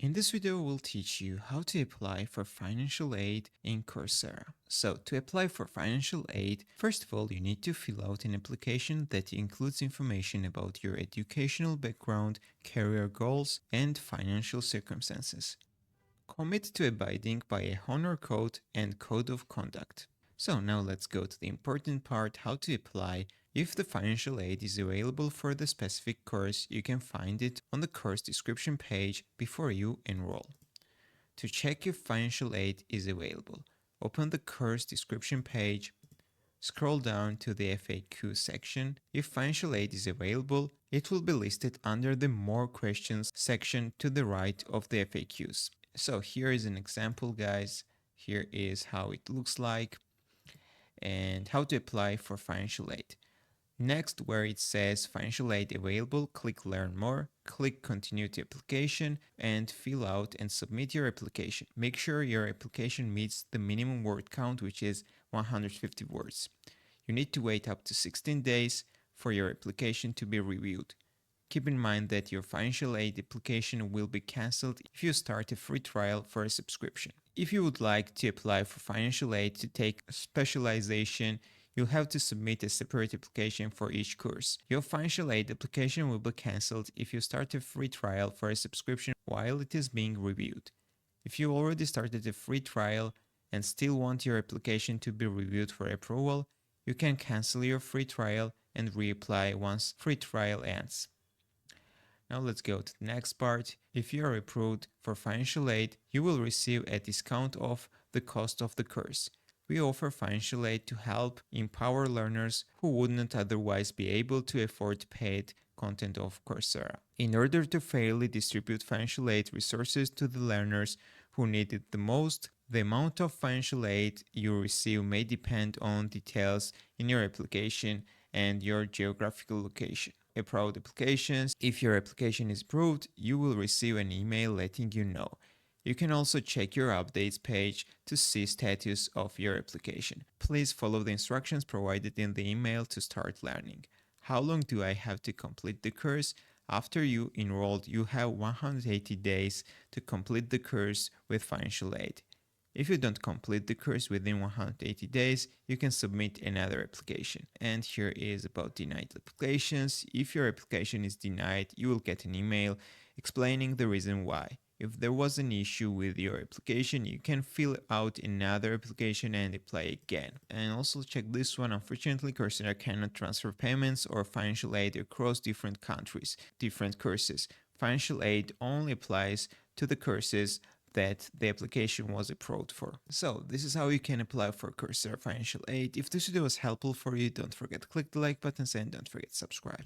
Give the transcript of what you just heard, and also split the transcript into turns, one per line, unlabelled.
In this video, we'll teach you how to apply for financial aid in Coursera. So to apply for financial aid, first of all, you need to fill out an application that includes information about your educational background, career goals, and financial circumstances. Commit to abiding by a honor code and code of conduct. So now let's go to the important part, how to apply. If the financial aid is available for the specific course, you can find it on the course description page before you enroll. To check if financial aid is available, open the course description page, scroll down to the FAQ section. If financial aid is available, it will be listed under the More Questions section to the right of the FAQs. So here is an example, guys. Here is how it looks like and how to apply for financial aid. Next, where it says financial aid available, click Learn More, click Continue to Application, and fill out and submit your application. Make sure your application meets the minimum word count, which is 150 words. You need to wait up to 16 days for your application to be reviewed. Keep in mind that your financial aid application will be cancelled if you start a free trial for a subscription. If you would like to apply for financial aid to take specialization, you'll have to submit a separate application for each course. Your financial aid application will be cancelled if you start a free trial for a subscription while it is being reviewed. If you already started a free trial and still want your application to be reviewed for approval, you can cancel your free trial and reapply once free trial ends. Now let's go to the next part. If you are approved for financial aid, you will receive a discount off the cost of the course. We offer financial aid to help empower learners who wouldn't otherwise be able to afford paid content of Coursera. In order to fairly distribute financial aid resources to the learners who need it the most, the amount of financial aid you receive may depend on details in your application and your geographical location. Approved applications. If your application is approved, you will receive an email letting you know. You can also check your updates page to see status of your application. Please follow the instructions provided in the email to start learning. How long do I have to complete the course? After you enrolled, you have 180 days to complete the course with financial aid. If you don't complete the course within 180 days, you can submit another application. And here is about denied applications. If your application is denied, you will get an email explaining the reason why. If there was an issue with your application, you can fill out another application and apply again. And also check this one. Unfortunately, Coursera cannot transfer payments or financial aid across different countries, different courses. Financial aid only applies to the courses that the application was approved for. So this is how you can apply for Coursera financial aid. If this video was helpful for you, don't forget to click the like button and don't forget to subscribe.